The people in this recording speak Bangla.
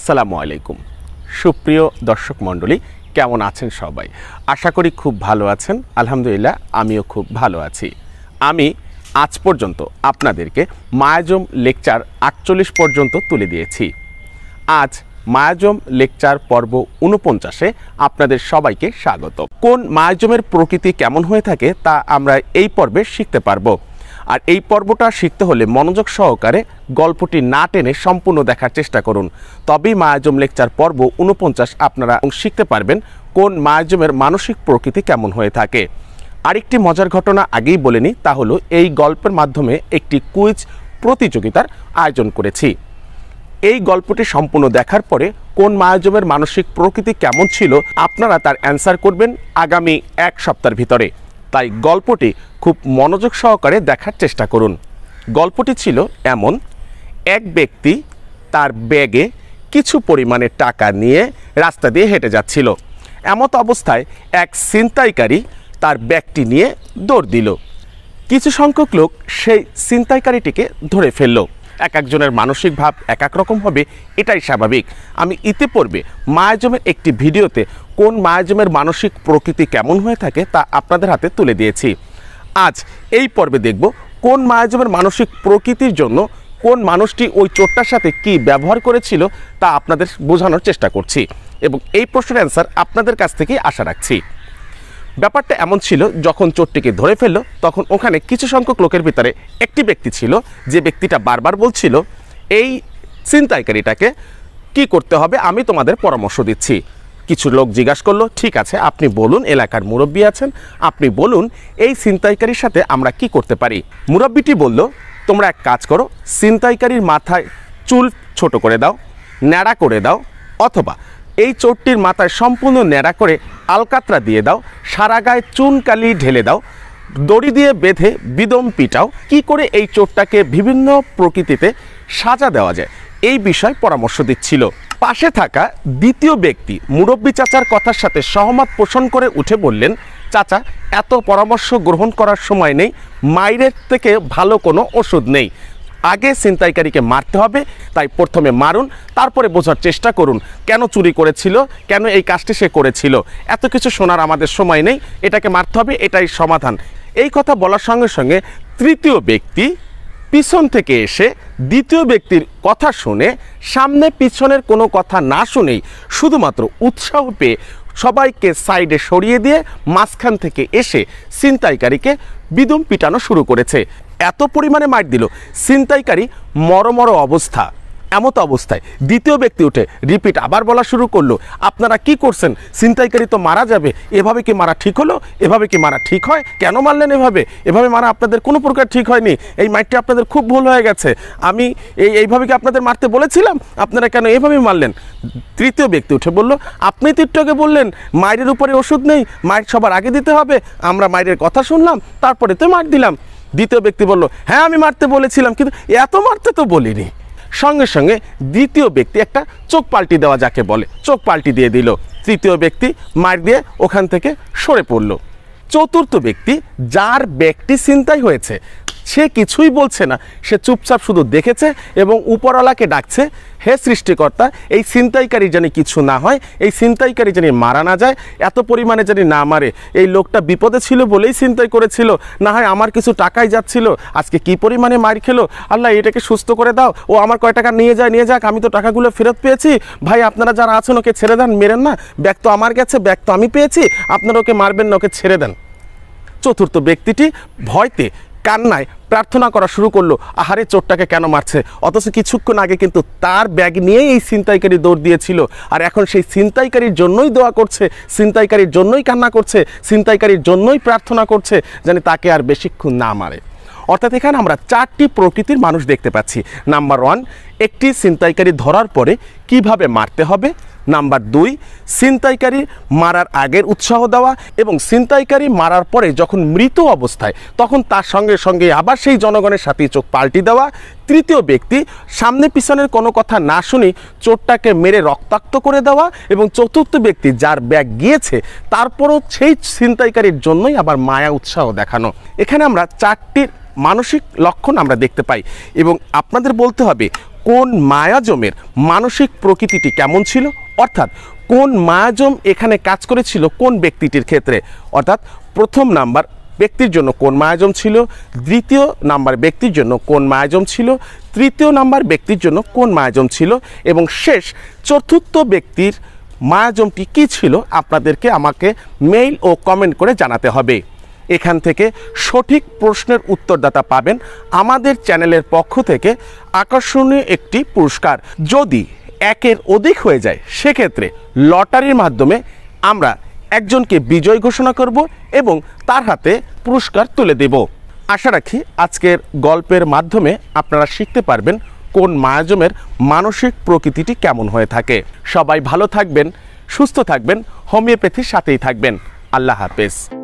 আসসালামু আলাইকুম সুপ্রিয় দর্শক মণ্ডলী, কেমন আছেন সবাই? আশা করি খুব ভালো আছেন। আলহামদুলিল্লাহ, আমিও খুব ভালো আছি। আমি আজ পর্যন্ত আপনাদেরকে মায়াজম লেকচার 48 পর্যন্ত তুলে দিয়েছি। আজ মায়াজম লেকচার পর্ব 49-এ আপনাদের সবাইকে স্বাগত। কোন মায়াজমের প্রকৃতি কেমন হয়ে থাকে তা আমরা এই পর্বে শিখতে পারবো। আর এই পর্বটা শিখতে হলে মনোযোগ সহকারে গল্পটি না টেনে সম্পূর্ণ দেখার চেষ্টা করুন, তবেই মায়াজম লেকচার পর্ব 49 আপনারা শিখতে পারবেন কোন মায়াজমের মানসিক প্রকৃতি কেমন হয়ে থাকে। আরেকটি মজার ঘটনা আগেই বলে নিই, তা হলো এই গল্পের মাধ্যমে একটি কুইজ প্রতিযোগিতার আয়োজন করেছি। এই গল্পটি সম্পূর্ণ দেখার পরে কোন মায়াজমের মানসিক প্রকৃতি কেমন ছিল আপনারা তার অ্যান্সার করবেন আগামী এক সপ্তাহের ভিতরে। তাই গল্পটি খুব মনোযোগ সহকারে দেখার চেষ্টা করুন। গল্পটি ছিল এমন: এক ব্যক্তি তার ব্যাগে কিছু পরিমাণে টাকা নিয়ে রাস্তা দিয়ে হেঁটে যাচ্ছিল। এমত অবস্থায় এক ছিনতাইকারী তার ব্যাগটি নিয়ে দৌড় দিল। কিছু সংখ্যক লোক সেই ছিনতাইকারীটিকে ধরে ফেলল। এক একজনের মানসিক ভাব এক এক রকম হবে, এটাই স্বাভাবিক। আমি ইতিপূর্বে মায়াজমের একটি ভিডিওতে কোন মায়াজমের মানসিক প্রকৃতি কেমন হয়ে থাকে তা আপনাদের হাতে তুলে দিয়েছি। আজ এই পর্বে দেখব কোন মায়াজমের মানসিক প্রকৃতির জন্য কোন মানুষটি ওই চোরটার সাথে কি ব্যবহার করেছিল তা আপনাদের বোঝানোর চেষ্টা করছি, এবং এই প্রশ্নের অ্যান্সার আপনাদের কাছ থেকেই আশা রাখছি। ব্যাপারটা এমন ছিল, যখন চোরটিকে ধরে ফেলল তখন ওখানে কিছু সংখ্যক লোকের ভিতরে একটি ব্যক্তি ছিল, যে ব্যক্তিটা বারবার বলছিল এই ছিনতাইকারীটাকে কি করতে হবে আমি তোমাদের পরামর্শ দিচ্ছি। কিছু লোক জিজ্ঞাসা করলো, ঠিক আছে আপনি বলুন, এলাকার মুরব্বী আছেন, আপনি বলুন এই ছিনতাইকারীর সাথে আমরা কি করতে পারি। মুরব্বীটি বলল, তোমরা এক কাজ করো, ছিনতাইকারীর মাথায় চুল ছোট করে দাও, ন্যাড়া করে দাও, অথবা এই চোরটির মাথায় সম্পূর্ণ ন্যাড়া করে আলকাতরা দিয়ে দাও, সারা গায়ে চুন কালি ঢেলে দাও, দড়ি দিয়ে বেঁধে বিদম পিটাও। কি করে এই চোরটাকে বিভিন্ন প্রকৃতিতে সাজা দেওয়া যায় এই বিষয়ে পরামর্শ দিচ্ছিল। পাশে থাকা দ্বিতীয় ব্যক্তি মুরব্বী চাচার কথার সাথে সহমত পোষণ করে উঠে বললেন, চাচা এত পরামর্শ গ্রহণ করার সময় নেই, মাইরের থেকে ভালো কোনো ওষুধ নেই। আগে ছিনতাইকারীকে মারতে হবে, তাই প্রথমে মারুন, তারপরে বোঝার চেষ্টা করুন কেন চুরি করেছিল, কেন এই কাজটি সে করেছিল। এত কিছু শোনার আমাদের সময় নেই, এটাকে মারতে হবে, এটাই সমাধান। এই কথা বলার সঙ্গে সঙ্গে তৃতীয় ব্যক্তি পিছন থেকে এসে দ্বিতীয় ব্যক্তির কথা শুনে সামনে পিছনের কোনো কথা না শুনেই শুধুমাত্র উৎসাহ পেয়ে সবাইকে সাইডে সরিয়ে দিয়ে মাঝখান থেকে এসে ছিনতাইকারীকে বিদম পিটানো শুরু করেছে। এত পরিমাণে মার দিল, ছিনতাইকারী মরমর অবস্থা। এমত অবস্থায় দ্বিতীয় ব্যক্তি উঠে রিপিট আবার বলা শুরু করলো, আপনারা কি করছেন? ছিনতাইকারী তো মারা যাবে, এভাবে কি মারা ঠিক হলো? এভাবে কি মারা ঠিক হয়? কেন মারলেন এভাবে? এভাবে মারা আপনাদের কোনো প্রকার ঠিক হয়নি, এই মারটি আপনাদের খুব ভুল হয়ে গেছে। আমি এইভাবে কি আপনাদের মারতে বলেছিলাম? আপনারা কেন এভাবে মারলেন? তৃতীয় ব্যক্তি উঠে বলল, আপনি তো একটু আগে বললেন মায়ের উপরে ওষুধ নেই, মায়ের সবার আগে দিতে হবে, আমরা মায়ের কথা শুনলাম তারপরে তো মার দিলাম। দ্বিতীয় ব্যক্তি বলল, হ্যাঁ আমি মারতে বলেছিলাম, কিন্তু এত মারতে তো বলিনি। সঙ্গে সঙ্গে দ্বিতীয় ব্যক্তি একটা চোখ পাল্টি দেওয়া যাকে বলে, চোখ পাল্টি দিয়ে দিল। তৃতীয় ব্যক্তি মার দিয়ে ওখান থেকে সরে পড়ল। চতুর্থ ব্যক্তি, যার ব্যাগটি ছিনতাই হয়েছে, সে কিছুই বলছে না, সে চুপচাপ শুধু দেখেছে এবং উপরওয়ালাকে ডাকছে, হে সৃষ্টিকর্তা এই ছিনতাইকারী জানি কিছু না হয়, এই ছিনতাইকারী জানি মারা না যায়, এত পরিমাণে জানি না মারে, এই লোকটা বিপদে ছিল বলেই ছিনতাই করেছিল, না হয় আমার কিছু টাকাই যাচ্ছিল, আজকে কি পরিমাণে মার খেলো, আল্লাহ এটাকে সুস্থ করে দাও, ও আমার কয় টাকা নিয়ে যাক, আমি তো টাকাগুলো ফেরত পেয়েছি, ভাই আপনারা যারা আছেন ওকে ছেড়ে দেন, মেরেন না, ব্যাগ তো আমার গেছে, ব্যাগ তো আমি পেয়েছি, আপনারা ওকে মারবেন না, ওকে ছেড়ে দেন। চতুর্থ ব্যক্তিটি ভয়তে কান্নায় প্রার্থনা করা শুরু করলো, আহারে চোরটাকে কেন মারছে, অথচ কিছুক্ষণ আগে কিন্তু তার ব্যাগ নিয়েই এই ছিনতাইকারী দৌড় দিয়েছিল, আর এখন সেই ছিনতাইকারীর জন্যই দোয়া করছে, ছিনতাইকারীর জন্যই কান্না করছে, ছিনতাইকারীর জন্যই প্রার্থনা করছে যেন তাকে আর বেশিক্ষণ না মারে। অর্থাৎ এখানে আমরা চারটি প্রকৃতির মানুষ দেখতে পাচ্ছি। নাম্বার 1, একটি ছিনতাইকারী ধরার পরে কিভাবে মারতে হবে। নাম্বার 2, ছিনতাইকারী মারার আগের উৎসাহ দেওয়া, এবং ছিনতাইকারী মারার পরে যখন মৃত অবস্থায় তখন তার সঙ্গে সঙ্গে আবার সেই জনগণের সাথে চোখ পাল্টি দেওয়া। তৃতীয় ব্যক্তি, সামনে পিছনের কোনো কথা না শুনে চোরটাকে মেরে রক্তাক্ত করে দেওয়া। এবং চতুর্থ ব্যক্তি, যার ব্যাগ গিয়েছে তারপরও সেই ছিনতাইকারীর জন্যই আবার মায়া উৎসাহ দেখানো। এখানে আমরা চারটির মানসিক লক্ষণ আমরা দেখতে পাই, এবং আপনাদের বলতে হবে কোন মায়াজমের মানসিক প্রকৃতিটি কেমন ছিল, অর্থাৎ কোন মায়াজম এখানে কাজ করেছিল কোন ব্যক্তিটির ক্ষেত্রে, অর্থাৎ প্রথম নাম্বার ব্যক্তির জন্য কোন মায়াজম ছিল, দ্বিতীয় নাম্বার ব্যক্তির জন্য কোন মায়াজম ছিল, তৃতীয় নাম্বার ব্যক্তির জন্য কোন মায়াজম ছিল এবং শেষ চতুর্থ ব্যক্তির মায়াজমটি কী ছিল আপনাদেরকে আমাকে মেইল ও কমেন্ট করে জানাতে হবে। এখান থেকে সঠিক প্রশ্নের উত্তরদাতা পাবেন আমাদের চ্যানেলের পক্ষ থেকে আকর্ষণীয় একটি পুরস্কার। যদি একের অধিক হয়ে যায় সেক্ষেত্রে লটারির মাধ্যমে আমরা একজনকে বিজয় ঘোষণা করব এবং তার হাতে পুরস্কার তুলে দেব। আশা রাখি আজকের গল্পের মাধ্যমে আপনারা শিখতে পারবেন কোন মায়াজমের মানসিক প্রকৃতিটি কেমন হয়ে থাকে। সবাই ভালো থাকবেন, সুস্থ থাকবেন, হোমিওপ্যাথির সাথেই থাকবেন। আল্লাহ হাফেজ।